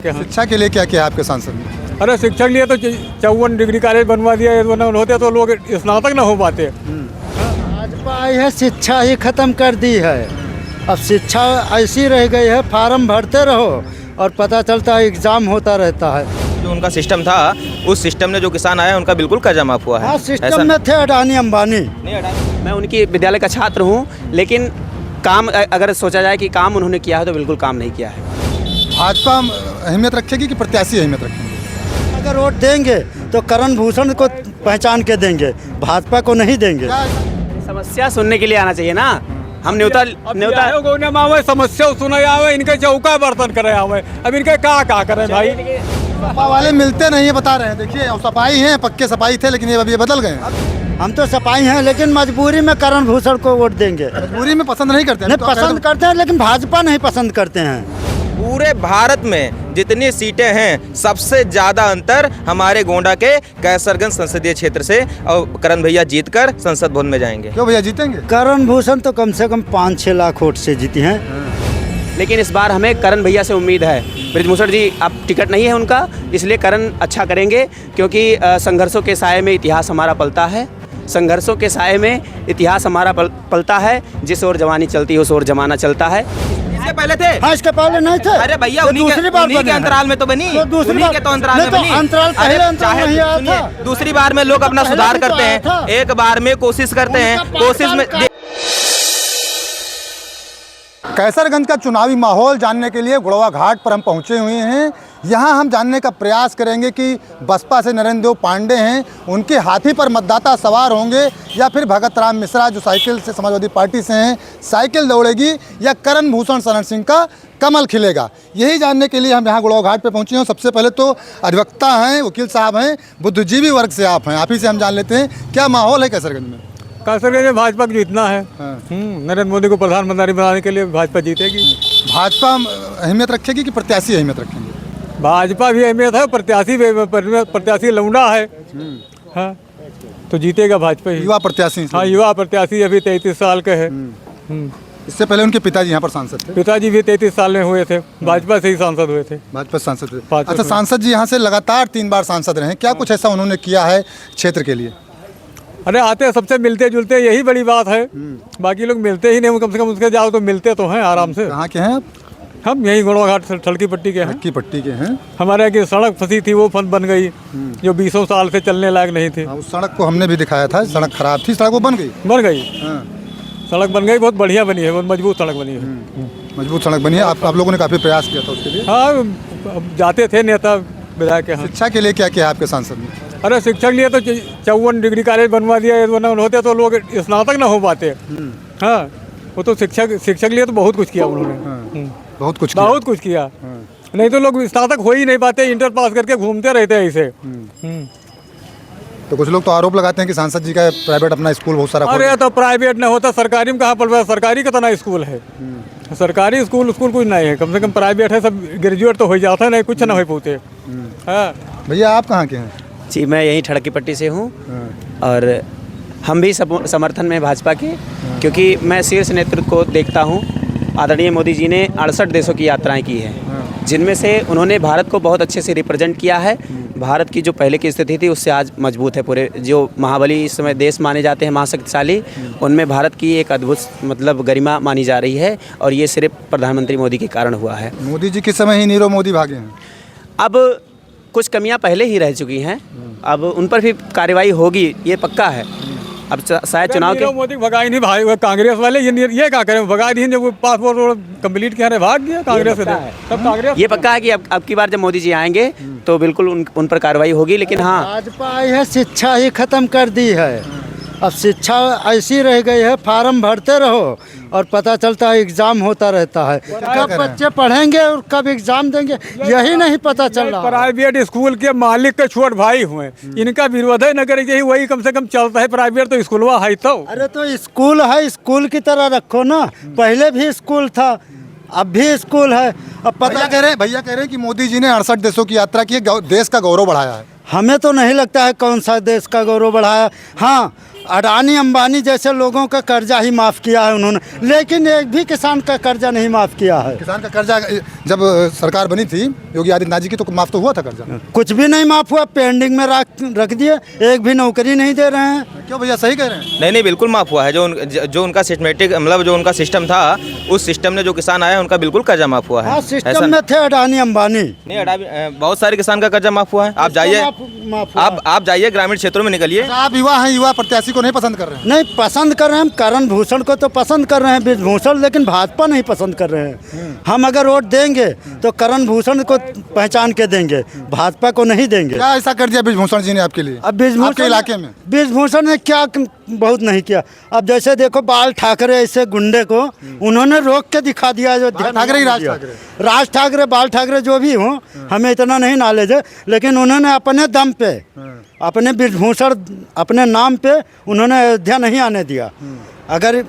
शिक्षा के लिए क्या किया आपके सांसद ने? अरे शिक्षा के लिए तो 54 डिग्री कॉलेज बनवा दिया, ये होते तो लोग स्नातक ना हो पाते। भाजपा आई है, शिक्षा ही खत्म कर दी है। अब शिक्षा ऐसी रह गई है, फार्म भरते रहो और पता चलता है एग्जाम होता रहता है। जो उनका सिस्टम था, उस सिस्टम ने जो किसान आया उनका बिल्कुल कर्जा माफ हुआ है। हाँ, सिस्टम में थे अडानी अंबानी। मैं उनकी विद्यालय का छात्र हूँ, लेकिन काम अगर सोचा जाए कि काम उन्होंने किया है तो बिल्कुल काम नहीं किया है। भाजपा अहमियत रखेगी कि प्रत्याशी अहमियत रखेंगे? अगर वोट देंगे तो करण भूषण को पहचान के देंगे, भाजपा को नहीं देंगे। समस्या सुनने के लिए आना चाहिए ना। हम न्योता समस्या सुना आवे, इनके चौका बर्तन करे आवे, अब इनके का करे भाई। सपा वाले मिलते नहीं है, बता रहे हैं। देखिए सपाई हैं, पक्के सपाई थे, लेकिन ये अभी बदल गए। हम तो सपाई हैं, लेकिन मजबूरी में करण भूषण को वोट देंगे। मजबूरी में पसंद नहीं करते? नहीं, पसंद करते हैं, लेकिन भाजपा नहीं पसंद करते हैं। पूरे भारत में जितनी सीटें हैं, सबसे ज्यादा अंतर हमारे गोंडा के कैसरगंज संसदीय क्षेत्र से, और करण भैया जीतकर संसद भवन में जाएंगे। क्यों भैया जीतेंगे? करण भूषण तो कम से कम 5-6 लाख वोट से जीती हैं। लेकिन इस बार हमें करण भैया से उम्मीद है। बृजभूषण जी अब टिकट नहीं है उनका, इसलिए करण अच्छा करेंगे, क्योंकि संघर्षों के साए में इतिहास हमारा पलता है। संघर्षों के साए में इतिहास हमारा पलता है। जिस ओर जवानी चलती है उस ओर जमाना चलता है। इसके पहले थे? हाँ, इसके पहले नहीं थे। अरे भैया उन्हीं के अंतराल में तो बनी, उन्हीं के तो अंतराल में बनी। अंतराल पहले अंतराल नहीं आया था। दूसरी बार में लोग अपना सुधार करते हैं, एक बार में कोशिश करते हैं, कोशिश में। कैसरगंज का चुनावी माहौल जानने के लिए गुड़वा घाट पर हम पहुंचे हुए हैं। यहां हम जानने का प्रयास करेंगे कि बसपा से नरेंद्र देव पांडे हैं, उनके हाथी पर मतदाता सवार होंगे, या फिर भगत राम मिश्रा जो साइकिल से समाजवादी पार्टी से हैं, साइकिल दौड़ेगी, या करण भूषण शरण सिंह का कमल खिलेगा। यही जानने के लिए हम यहाँ गुड़वा घाट पर पहुँचे हैं। सबसे पहले तो अधिवक्ता हैं, वकील साहब हैं, बुद्धिजीवी वर्ग से आप हैं, आप ही से हम जान लेते हैं क्या माहौल है कैसरगंज में। कैसरगंज में भाजपा को जीतना है। नरेंद्र मोदी को प्रधानमंत्री बनाने के लिए भाजपा जीतेगी। भाजपा अहमियत रखेगी कि प्रत्याशी अहमियत रखेंगे? भाजपा भी अहमियत है, प्रत्याशी लौंडा है। हाँ, तो जीतेगा भाजपा ही। युवा प्रत्याशी? हाँ, युवा प्रत्याशी अभी 33 साल के है। इससे पहले उनके पिताजी यहाँ पर सांसद थे? पिताजी भी 33 साल में हुए थे, भाजपा से ही सांसद हुए थे। भाजपा सांसद थे। अच्छा, सांसद जी यहाँ से लगातार 3 बार सांसद रहे, क्या कुछ ऐसा उन्होंने किया है क्षेत्र के लिए? अरे आते सबसे मिलते जुलते, यही बड़ी बात है। बाकी लोग मिलते ही नहीं, कम से कम उसके जाओ तो मिलते तो हैं आराम से। कहाँ के हैं आप? हम यही गुड़वा घाट ठड़की पट्टी के हैं। ठड़की पट्टी के हैं। हमारे यहाँ की सड़क फंसी थी, वो फंद बन गई, जो 20 साल से चलने लायक नहीं थी। उस सड़क को हमने भी दिखाया था, सड़क खराब थी, सड़क वो बन गई। सड़क बन गई, बहुत बढ़िया बनी है, बहुत मजबूत सड़क बनी है। मजबूत सड़क बनी है। आप लोगों ने काफ़ी प्रयास किया था उसके लिए? हाँ, जाते थे नेता विधायक के। शिक्षा के लिए क्या किया आपके सांसद ने? अरे शिक्षा के लिए तो 54 डिग्री कॉलेज बनवा दिया, ये होते तो लोग स्नातक ना हो पाते। हाँ, वो तो शिक्षा के लिए तो बहुत कुछ किया उन्होंने। बहुत कुछ किया। नहीं तो लोग स्नातक हो ही नहीं पाते, इंटर पास करके घूमते रहते हैं ऐसे। तो कुछ लोग तो आरोप लगाते हैं कि सांसद जी का प्राइवेट अपना स्कूल बहुत सारा। अरे तो प्राइवेट नहीं होता, सरकारी में कहाँ पर? सरकारी का तना स्कूल है। सरकारी स्कूल कुछ नहीं है, कम से कम प्राइवेट है, सब ग्रेजुएट तो हो जाता है, नहीं कुछ ना हो पाते। हाँ भैया, आप कहाँ के हैं? जी, मैं यहीं ठड़की पट्टी से हूँ, और हम भी समर्थन में भाजपा के, क्योंकि मैं शीर्ष नेतृत्व को देखता हूँ। आदरणीय मोदी जी ने 68 देशों की यात्राएं की हैं, जिनमें से उन्होंने भारत को बहुत अच्छे से रिप्रेजेंट किया है। भारत की जो पहले की स्थिति थी उससे आज मजबूत है। पूरे जो महाबली इस समय देश माने जाते हैं, महाशक्तिशाली, उनमें भारत की एक अद्भुत मतलब गरिमा मानी जा रही है, और ये सिर्फ प्रधानमंत्री मोदी के कारण हुआ है। मोदी जी के समय ही नीरव मोदी भागे हैं। अब कुछ कमियां पहले ही रह चुकी हैं, अब उन पर भी कार्रवाई होगी, ये पक्का है। अब शायद चुनाव के मोदी भगाई नहीं भाई, कांग्रेस वाले ये क्या करें, भगा दिए, जब पासपोर्ट कंप्लीट किया भाग गया कांग्रेस से। तब कांग्रेस ये पक्का है कि अब की बार जब मोदी जी आएंगे तो बिल्कुल उन पर कार्रवाई होगी। लेकिन हाँ, भाजपा आई है, शिक्षा ही खत्म कर दी है। अब शिक्षा ऐसी रह गई है, फार्म भरते रहो और पता चलता है एग्जाम होता रहता है। कब बच्चे पढ़ेंगे और कब एग्जाम देंगे, यही नहीं पता चल रहा। प्राइवेट स्कूल के मालिक के छोट भाई हुए, इनका विरोध है न करे, यही वही कम से कम चलता है। प्राइवेट तो स्कूलवा है तो। अरे तो स्कूल है, स्कूल की तरह रखो ना। पहले भी स्कूल था, अब भी स्कूल है। अब पता भैया कह रहे हैं कि मोदी जी ने 68 देशों की यात्रा की, देश का गौरव बढ़ाया है। हमें तो नहीं लगता है कौन सा देश का गौरव बढ़ाया। हाँ, अडानी अंबानी जैसे लोगों का कर्जा ही माफ़ किया है उन्होंने, लेकिन एक भी किसान का कर्जा नहीं माफ़ किया है। किसान का कर्जा जब सरकार बनी थी योगी आदित्यनाथ जी की, तो माफ़ तो हुआ था कर्जा? कुछ भी नहीं माफ़ हुआ, पेंडिंग में रख दिए, एक भी नौकरी नहीं दे रहे हैं। क्यों भैया, सही कह रहे हैं? नहीं नहीं, बिल्कुल माफ़ हुआ है। जो उनका सिस्टमेटिक मतलब जो उनका सिस्टम था, उस सिस्टम ने जो किसान आया उनका बिल्कुल कर्जा माफ़ हुआ है। हाँ, सिस्टम में थे अडानी अंबानी। नहीं, बहुत सारे किसान का कर्जा माफ़ हुआ है। आप जाइए, आप जाइए ग्रामीण क्षेत्रों में निकलिए। आप युवा हैं, युवा प्रत्याशी को नहीं पसंद कर रहे हैं? नहीं पसंद कर रहे हैं हम, करण भूषण को तो पसंद कर रहे हैं, ब्रिजभूषण, लेकिन भाजपा नहीं पसंद कर रहे हैं। हम अगर वोट देंगे तो करण भूषण को पहचान के देंगे, भाजपा को नहीं देंगे। क्या ऐसा कर दिया ब्रिजभूषण जी ने आपके लिए? अब आपके इलाके में ब्रिजभूषण ने क्या बहुत नहीं किया। अब जैसे देखो बाल ठाकरे ऐसे गुंडे को उन्होंने रोक के दिखा दिया। जो ठाकरे ही राज ठाकरे बाल ठाकरे जो भी हों, हमें इतना नहीं नॉलेज है, लेकिन उन्होंने अपने दम पे, अपने ब्रिजभूषण अपने नाम पे उन्होंने अयोध्या नहीं आने दिया। अगर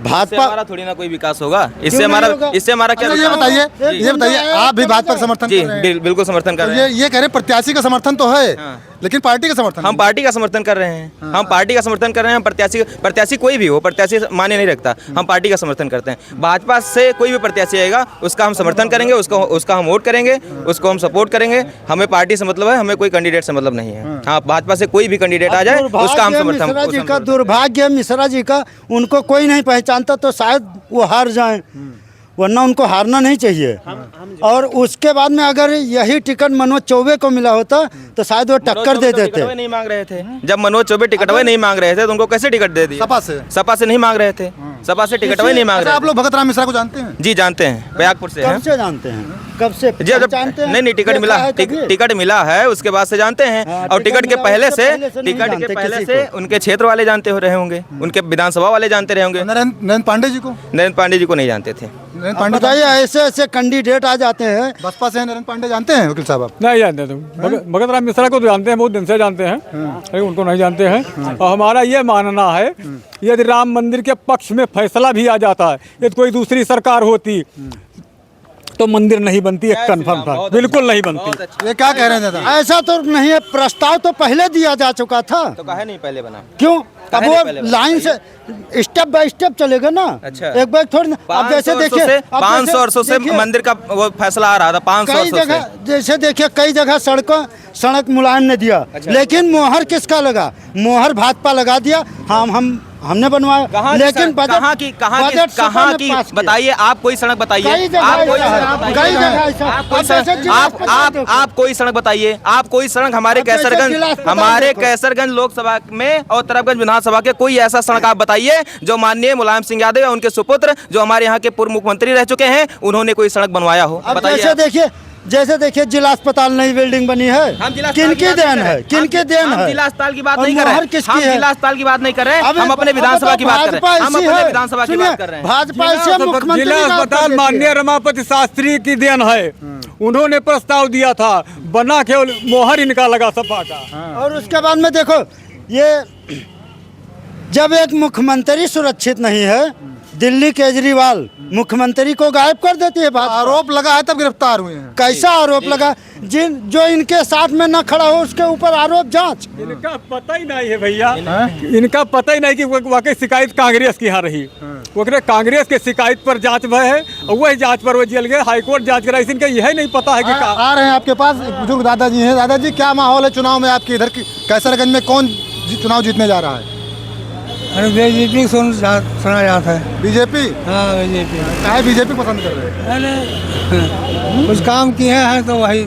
भाजपा, हमारा थोड़ी ना कोई विकास होगा इससे हमारा क्या? अच्छा, ये बताइए आप भी भाजपा का समर्थन जी कर रहे हैं? बिल्कुल समर्थन कर रहे हैं। ये कह रहे प्रत्याशी का समर्थन तो है, लेकिन पार्टी का समर्थन हम पार्टी का समर्थन कर रहे हैं। हम पार्टी का समर्थन कर रहे हैं। हम प्रत्याशी कोई भी हो, प्रत्याशी माने नहीं रखता। हम पार्टी का समर्थन करते हैं। भाजपा से कोई भी प्रत्याशी आएगा उसका हम समर्थन करेंगे, उसका हम वोट करेंगे, उसको हम सपोर्ट करेंगे। हमें पार्टी से मतलब है, हमें कोई कैंडिडेट से मतलब नहीं है। हाँ, भाजपा से कोई भी कैंडिडेट आ जाए उसका हम समर्थन। मिश्रा जी का दुर्भाग्य, मिश्रा जी का, उनको कोई नहीं पहचानता तो शायद वो हार जाएं, वरना उनको हारना नहीं चाहिए। और उसके बाद में अगर यही टिकट मनोज चौबे को मिला होता तो शायद वो टक्कर दे देते। नहीं मांग रहे थे जब मनोज चौबे टिकट नहीं मांग रहे थे तो उनको कैसे टिकट दे दिया? सपा से नहीं मांग रहे थे, सपा से टिकट नहीं मांग रहे। आप लोग भगत राम मिश्रा को जानते हैं? जी जानते हैं, प्रयागपुर से हैं। कब से जानते हैं? कब से जानते हैं? नहीं टिकट मिला है उसके बाद से जानते हैं। और टिकट के पहले से उनके क्षेत्र वाले जानते हो रहे होंगे, उनके विधानसभा वाले जानते रहे होंगे। नरेंद्र पांडे जी को नहीं जानते थे। बताइए, ऐसे ऐसे कैंडिडेट आ जाते हैं। बसपा से नरेंद्र पांडे जानते हैं वकील साहब? आप नहीं जानते तुम? भगत राम मिश्रा को तो जानते हैं, बहुत दिन से जानते हैं, लेकिन उनको नहीं जानते हैं। और हमारा ये मानना है, यदि राम मंदिर के पक्ष में फैसला भी आ जाता है, यदि कोई दूसरी सरकार होती तो मंदिर नहीं बनती, एक कन्फर्म था, बिल्कुल नहीं बनती। ये क्या कह रहे हैं दादा? ऐसा तो नहीं है, प्रस्ताव तो पहले दिया जा चुका था, तो काहे नहीं पहले बना? क्यों? अब वो लाइन से स्टेप बाय स्टेप चलेगा ना। अच्छा, एक बार थोड़ी ना। अब जैसे देखिए 500 वर्षों से मंदिर का वो फैसला आ रहा था। 500 कई जगह जैसे देखिए, कई जगह सड़क मुलायम ने दिया। अच्छा। लेकिन मोहर किसका लगा? मोहर भाजपा लगा दिया। हमने बनवाया, लेकिन कहाँ की बताइए? आप कोई सड़क बताइए, आप कोई सड़क बताइए। आप कोई सड़क हमारे कैसरगंज लोकसभा में और तरफगंज विधानसभा के कोई ऐसा सड़क आप बताइए जो माननीय मुलायम सिंह यादव या उनके सुपुत्र जो हमारे यहाँ के पूर्व मुख्यमंत्री रह चुके हैं, उन्होंने कोई सड़क बनवाया हो? बताइए। जैसे देखिए जिला अस्पताल नई बिल्डिंग बनी है, किनकी देन है? किनके देन है? जिला अस्पताल की बात नहीं कर रहे हैं, जिला अस्पताल की बात नहीं कर रहे हैं, हम अपने विधानसभा की बात कर रहे हैं। हम अपने विधानसभा की बात कर रहे हैं। भाजपा से मुख्यमंत्री जिला अस्पताल माननीय रमापति शास्त्री की देन है। उन्होंने प्रस्ताव दिया था, बना केवल मोहर इनका लगा सपा का। और उसके बाद में देखो, ये जब एक मुख्यमंत्री सुरक्षित नहीं है, दिल्ली केजरीवाल मुख्यमंत्री को गायब कर देती है। आरोप लगा है तब गिरफ्तार हुए हैं। कैसा आरोप लगा? जो इनके साथ में न खड़ा हो उसके ऊपर आरोप जांच। इनका पता ही नहीं है भैया, इनका पता ही नहीं कि वाकई शिकायत कांग्रेस की यहाँ रही। वो कांग्रेस के शिकायत पर जांच भय है और वही जांच पर वो जेल गए, हाईकोर्ट जांच कराई। इनका यही नहीं पता है कि आ रहे हैं आपके पास बुजुर्ग दादाजी हैं। दादाजी, क्या माहौल है चुनाव में आपके इधर? कैसरगंज में कौन चुनाव जीतने जा रहा है? बीजेपी सुना जाता है। बीजेपी? हाँ, बीजेपी। क्या बीजेपी पसंद कर रहे हैं? कुछ काम किए हैं तो वही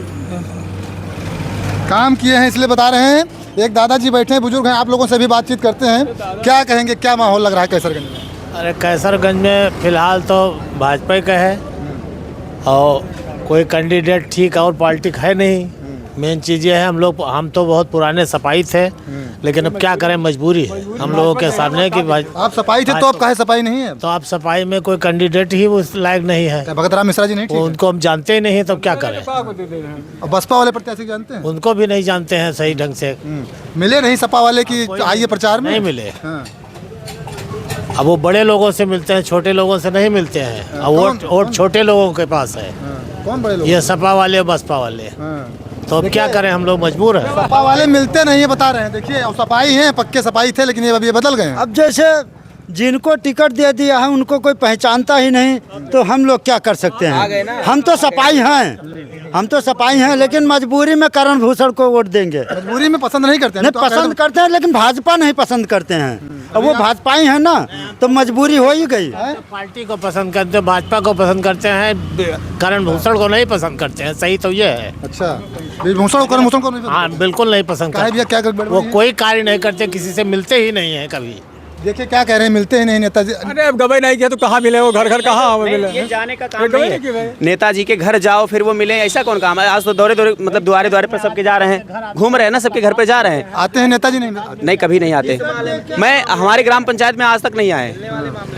काम किए हैं इसलिए बता रहे हैं। एक दादाजी बैठे हैं, बुजुर्ग हैं, आप लोगों से भी बातचीत करते हैं। क्या कहेंगे, क्या माहौल लग रहा है कैसरगंज में? अरे कैसरगंज में फिलहाल तो भाजपा का है और कोई कैंडिडेट ठीक और पॉलिटिक है नहीं। मेन चीज़ ये है, हम तो बहुत पुराने सपाई थे, लेकिन अब क्या करें, मजबूरी है हम लोगों के सामने कि आप सपाई थे तो अब काहे सपाई नहीं है? तो आप सपाई में कोई कैंडिडेट ही उस लायक नहीं है। भगत राम मिश्रा जी नहीं ठीक है? उनको हम जानते ही नहीं, तो क्या करें? और बसपा वाले प्रत्याशी जानते हैं? उनको भी नहीं जानते हैं सही ढंग से। मिले नहीं सपा वाले की आइए प्रचार में? नहीं मिले। अब वो बड़े लोगों से मिलते हैं, छोटे लोगों से नहीं मिलते हैं। और वोट छोटे लोगों के पास है। कौन बड़े लोग? ये सपा वाले, बसपा वाले। तो अब क्या करें, हम लोग मजबूर हैं। सपा वाले मिलते नहीं है बता रहे हैं। देखिए और सपाई हैं, पक्के सपाई थे, लेकिन ये अभी बदल गए हैं। अब जैसे जिनको टिकट दे दिया है उनको कोई पहचानता ही नहीं, तो हम लोग क्या कर सकते हैं। हम तो सपाई हैं, हम तो सपाई हैं, लेकिन मजबूरी में करण भूषण को वोट देंगे। मजबूरी में पसंद नहीं करते हैं। नहीं तो आप पसंद करते हैं, लेकिन भाजपा नहीं पसंद करते हैं। अब वो भाजपाई हैं ना, तो मजबूरी हो ही गई। पार्टी को पसंद करते हैं, भाजपा को पसंद करते हैं, करण भूषण को नहीं पसंद करते हैं। सही तो ये है। अच्छा, भूषण को करण भूषण को नहीं पसंद? हाँ, बिल्कुल नहीं पसंद काहे भैया, क्या करते। गड़बड़ वो कोई कार्य नहीं करते, किसी से मिलते ही नहीं है कभी। देखिए क्या कह रहे हैं, मिलते ही नहीं नेताजी। अरे अब गवाही नहीं किया तो कहाँ मिले वो, घर घर कहाँ मिले। ये जाने का काम ये नहीं गवाही है। नेताजी के घर जाओ फिर वो मिले, ऐसा कौन काम है। आज तो दौरे दौरे मतलब द्वारे द्वारे पर सबके जा रहे हैं, घूम रहे हैं ना, सबके घर पे जा रहे हैं। आते हैं नेताजी? नहीं नहीं, कभी नहीं आते। मैं हमारे ग्राम पंचायत में आज तक नहीं आए।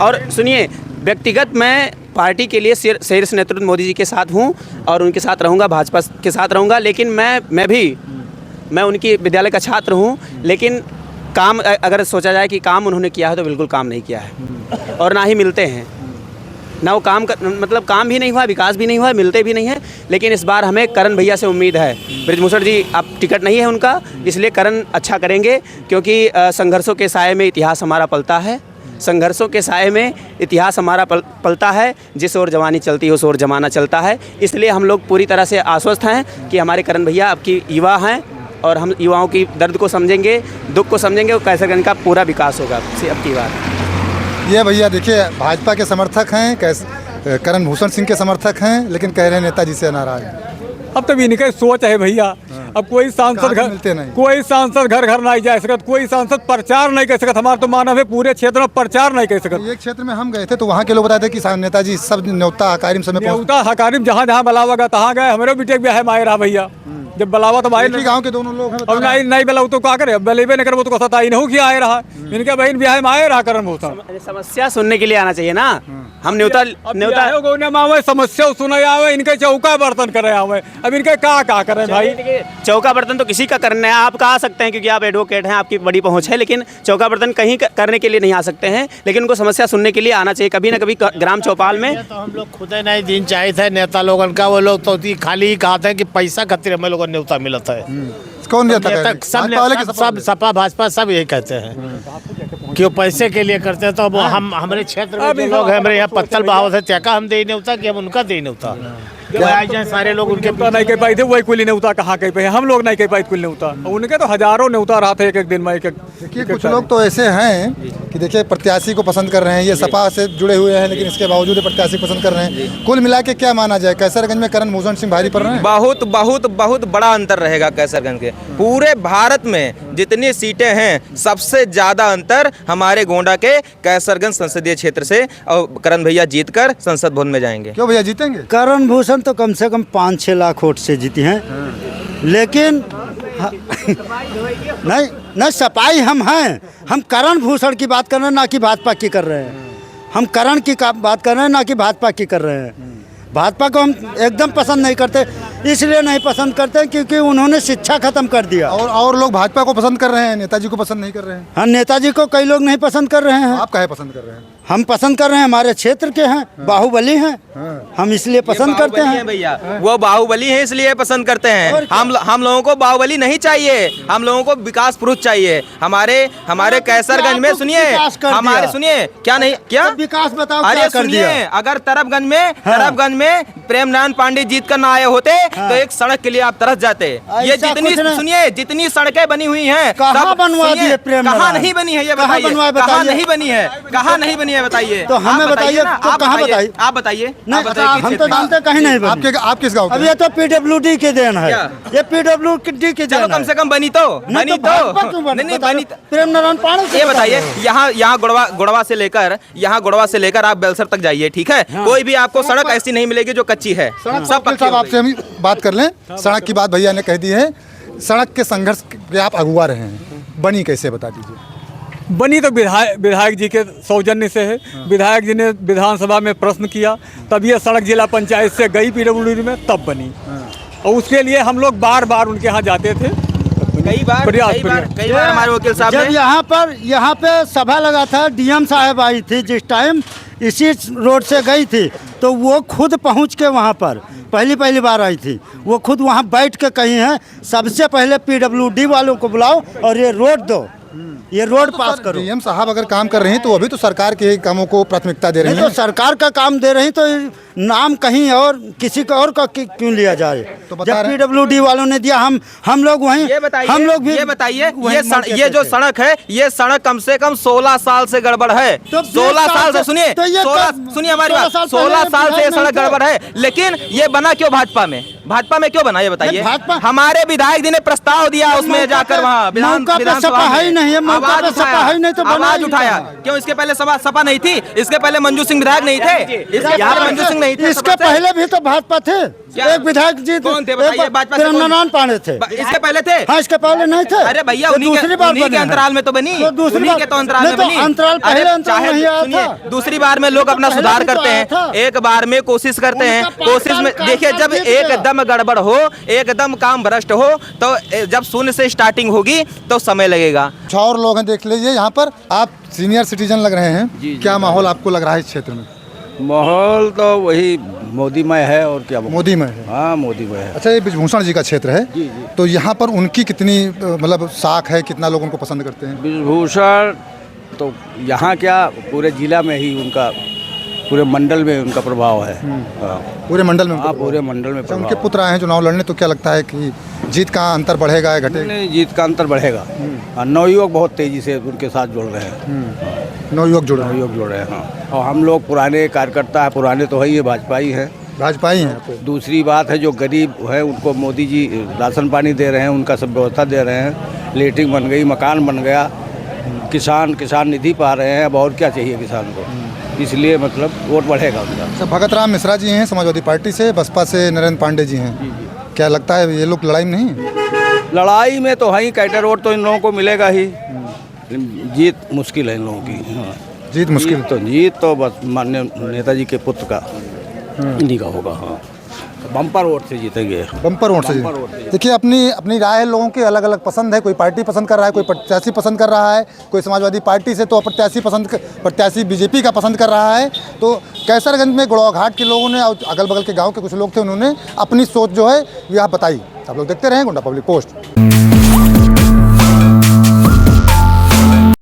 और सुनिए, व्यक्तिगत मैं पार्टी के लिए शीर्ष नेतृत्व मोदी जी के साथ हूँ और उनके साथ रहूँगा, भाजपा के साथ रहूँगा। लेकिन मैं उनकी विद्यालय का छात्र हूँ, लेकिन काम अगर सोचा जाए कि काम उन्होंने किया है तो बिल्कुल काम नहीं किया है, और ना ही मिलते हैं। ना वो मतलब काम भी नहीं हुआ, विकास भी नहीं हुआ, मिलते भी नहीं है। लेकिन इस बार हमें करण भैया से उम्मीद है। बृजभूषण जी अब टिकट नहीं है उनका, इसलिए करण अच्छा करेंगे, क्योंकि संघर्षों के साए में इतिहास हमारा पलता है। संघर्षों के साए में इतिहास हमारा पलता है। जिस ओर जवानी चलती है उस ओर जमाना चलता है। इसलिए हम लोग पूरी तरह से आश्वस्त हैं कि हमारे करण भैया अब की युवा हैं और हम युवाओं की दर्द को समझेंगे, दुख को समझेंगे, और कैसरगंज का पूरा विकास होगा अब की बार। ये भैया देखिए भाजपा के समर्थक हैं, करण भूषण सिंह के समर्थक हैं, लेकिन कह रहे हैं नेताजी से नाराज हैं। अब तो इनके सोच है भैया। अब कोई सांसद घर मिलते नहीं, कोई सांसद घर घर नहीं जा सकता, कोई सांसद प्रचार नहीं कर सकता। हमारा तो मानव है पूरे क्षेत्र में प्रचार नहीं कर सकता। एक क्षेत्र में हम गए थे तो वहाँ के लोग बताते कि नेताजी सब न्योता हकारिम समय न्योता हकारिम जहाँ जहाँ बुलावा गया तहाँ गए। हमारे बेटे भी है माए रहा भैया, जब बुलावा तो भाई गाँव के दोनों लोग हैं। अब नहीं बुलाऊ तो क्या करे, बलेबे नहीं करे वो तो सताई नहीं किया आए रहा। इनके बहन भी है माए रहा करण भूषण। समस्या सुनने के लिए आना चाहिए ना। हम न्योता समस्या सुने आवे, इनके चौका बर्तन करे आवे। अब इनके क्या करे भाई। चौका बर्तन तो किसी का करना है, आप कहा सकते हैं क्योंकि आप एडवोकेट हैं, आपकी बड़ी पहुंच है, लेकिन चौका बर्तन कहीं करने के लिए नहीं आ सकते हैं। लेकिन उनको समस्या सुनने के लिए आना चाहिए कभी ना कभी ग्राम चौपाल में। तो हम लोग खुद नहीं दिन चाहिए थे नेता लोगों का, वो लोग तो खाली ही कहा था कि पैसा खातिर हमें लोगों ने न्योता मिलता है। कौन नेता? सब सपा भाजपा सब यही कहते हैं कि वो पैसे के लिए करते हैं। तो अब हम हमारे क्षेत्र में जो लोग हैं, हमारे यहाँ पत्तल बहाव है, त्या का हम दे नहीं होता कि हम उनका दे नहीं होता। सारे लोग उनके नहीं कह पाए थे, वही कुल नहीं उता कहाँ कह पाए, हम लोग नहीं कह पाए कुल नहीं उता। उनके तो हजारों ने उतार रहा था एक दिन में। देखिए कुछ लोग तो ऐसे हैं कि देखिए प्रत्याशी को पसंद कर रहे हैं, ये सपा से जुड़े हुए हैं, लेकिन इसके बावजूद प्रत्याशी पसंद कर रहे हैं। कुल मिला के क्या माना जाए, कैसरगंज में करण भूषण सिंह भारी पड़ रहे हैं? बहुत बहुत बहुत बड़ा अंतर रहेगा कैसरगंज के। पूरे भारत में जितनी सीटें हैं सबसे ज्यादा अंतर हमारे गोंडा के कैसरगंज संसदीय क्षेत्र से, और करण भैया जीतकर संसद भवन में जाएंगे। क्यों भैया जीतेंगे? करण भूषण तो कम से कम 5-6 लाख वोट से जीती हैं। लेकिन नहीं सपाई हम हैं। हम करण भूषण की बात कर रहे हैं, ना कि भाजपा की कर रहे हैं। हम करण की बात कर रहे हैं, ना कि भाजपा की कर रहे हैं। भाजपा को हम एकदम पसंद नहीं करते। इसलिए नहीं पसंद करते क्योंकि उन्होंने शिक्षा खत्म कर दिया। और लोग भाजपा को पसंद कर रहे हैं, नेताजी को पसंद नहीं कर रहे हैं। हाँ, नेताजी को कई लोग नहीं पसंद कर रहे हैं। आप काहे पसंद कर रहे हैं? हम पसंद कर रहे हैं, हमारे क्षेत्र के हैं, बाहुबली हैं। हम इसलिए पसंद करते हैं भैया। वो बाहुबली है इसलिए पसंद करते हैं। हम लोगों को बाहुबली नहीं चाहिए, हम लोगों को विकास पुरुष चाहिए। हमारे कैसरगंज में सुनिए, हमारे सुनिए क्या नहीं क्या विकास बताओ। अरे सुनिए, अगर तरफगंज में प्रेमनारायण पांडे जीत कर ना आए होते तो एक सड़क के लिए आप तरस जाते। ये जितनी सड़कें बनी हुई हैं, कहाँ बनवा दिए प्रेमनारायण? कहाँ नहीं बनी है ये बताइए, कहाँ नहीं बनी है, कहाँ नहीं बनी है बताइए। तो हमें बताइए, तो कहाँ बताइए? आप बताइए। हम तो जानते कहीं नहीं बनी। आप किस गाँव? अब ये तो पीडब्ल्यूडी के देन है, ये पीडब्ल्यूडी के देन। कम से कम बनी तो नहीं बनी। प्रेमनारायण पांडे ये बताइए, यहाँ गुड़वा से लेकर आप बेलसर तक जाइए, ठीक है? कोई भी आपको सड़क ऐसी नहीं मिलेगी जो कच्ची है। सब आपसे हम बात कर लें। सड़क की बात भैया ने कह दी है। सड़क के संघर्ष के आप अगुवा रहे हैं, बनी कैसे बता दीजिए। बनी तो विधायक जी के सौजन्य से है। विधायक जी ने विधानसभा में प्रश्न किया, तब ये सड़क जिला पंचायत से गई पीडब्ल्यूडी में, तब बनी। और उसके लिए हम लोग बार बार उनके यहाँ जाते थे। कई बार हमारे वकील साहब जब यहाँ पे सभा लगा था, डीएम साहब आई थी जिस टाइम, इसी रोड से गई थी, तो वो खुद पहुँच के वहाँ पर पहली पहली बार आई थी, वो खुद वहाँ बैठ के कही हैं सबसे पहले PWD वालों को बुलाओ और ये रोड दो, ये रोड पास करो। डीएम साहब अगर काम कर रहे हैं तो अभी तो सरकार के कामों को प्राथमिकता दे रहे नहीं हैं। तो सरकार का काम दे रही तो नाम कहीं और किसी का और का क्यों लिया जाए? तो बता जब रहे हैं। PWD वालों ने दिया, हम लोग वहीं, ये बताइए, हम लोग भी ये बताइए, वहीं ये जो सड़क है, ये सड़क कम से कम 16 साल से गड़बड़ है। तो 16 साल से सुनिए, तो ये 16 कब- सुनिए हमारी 16 बात, साल 16 पहले साल से ये विधायक सड़क नहीं थे। गड़बड़ है, लेकिन ये बना क्यों भाजपा में? भाजपा में क्यों बना ये बताइए? भाजपा हमारे विधायक जी ने प्रस्ताव दिया उसमें मौका जाकर पे- वहाँ मौका पे विधानसभा सपा है ही में नहीं है, मौका आवाज पे सपा उठाया, है ही नहीं तो बना आवाज ही उठाया। नहीं। क्यों इसके पहले सपा नहीं थी? इसके पहले मंजू सिंह विधायक नहीं थे? इसके पहले मंजू सिंह नहीं थे? इसके पहले भी तो भाजपा थे, क्या? एक विधायक जी कौन थे बताइए? भाजपा से कौन? नारायण पांडे थे। इसके पहले थे? हाँ, इसके पहले नहीं थे। अरे भैया तो उन्हीं दूसरी बार के बने हैं। अंतराल में तो बनी, तो दूसरी उन्हीं बार- के तो अंतराल नहीं में तो बनी। अंतराल पहले अरे अंतराल चाहे नहीं आया सुनिए, था। दूसरी बार में लोग अपना पहले सुधार भी तो करते आया हैं, था। एक बार में कोशिश करते हैं, उनका कोशिश में पाँच देखिए साल जब जीत गया। एकदम गड़बड़ हो, एकदम काम भ्रष्ट हो, तो जब शून्य से स्टार्टिंग होगी तो समय लगेगा। कुछ और लोग हैं, देख लीजिए यहाँ पर। आप सीनियर सिटीजन लग रहे हैं, क्या माहौल आपको लग रहा है इस क्षेत्र में? माहौल तो वही मोदीमय है और क्या मोदी में है। हाँ मोदीमय है। अच्छा, ये ब्रिजभूषण जी का क्षेत्र है, तो यहाँ पर उनकी कितनी मतलब साख है, कितना लोग उनको पसंद करते हैं? ब्रिजभूषण तो यहाँ क्या पूरे जिला में ही उनका, पूरे मंडल में उनका प्रभाव है। हाँ पूरे मंडल में हाँ, पूरे मंडल में अच्छा, प्रभाव उनके पुत्र आए हैं चुनाव लड़ने, तो क्या लगता है कि जीत का अंतर बढ़ेगा या घटेगा? नहीं, जीत का अंतर बढ़ेगा। हाँ, नवयुवक बहुत तेजी से उनके साथ जुड़ रहे हैं। नवयुवक जुड़ रहे हैं। नवयुवक जुड़ रहे हैं। हाँ, और हम लोग पुराने कार्यकर्ता हैं, पुराने तो है ही, भाजपा ही हैं। भाजपा ही हैं। दूसरी बात है जो गरीब है उनको मोदी जी राशन पानी दे रहे हैं, उनका सब व्यवस्था दे रहे हैं, लेटरिन बन गई, मकान बन गया, किसान निधि पा रहे हैं। अब और क्या चाहिए किसान को? इसलिए मतलब वोट बढ़ेगा उनका। अच्छा, भगत राम मिश्रा जी हैं समाजवादी पार्टी से, बसपा से नरेंद्र पांडे जी हैं। क्या लगता है ये लोग लड़ाई में नहीं है? लड़ाई में तो है ही, कैटर वोट तो इन लोगों को मिलेगा ही, जीत मुश्किल है इन लोगों की। हाँ। जीत मुश्किल। जीत तो बस माननीय नेताजी के पुत्र का इन्हीं का होगा। हाँ, बम्पर वोट से जीतेंगे। बम्पर वोट से देखिए, अपनी राय है, लोगों की अलग अलग पसंद है। कोई पार्टी पसंद कर रहा है, कोई प्रत्याशी पसंद कर रहा है, कोई समाजवादी पार्टी से तो प्रत्याशी बीजेपी का पसंद कर रहा है। तो कैसरगंज में गुड़वा घाट के लोगों ने, अगल बगल के गाँव के कुछ लोग थे, उन्होंने अपनी सोच जो है यह बताई। आप लोग देखते रहें गोंडा पब्लिक पोस्ट।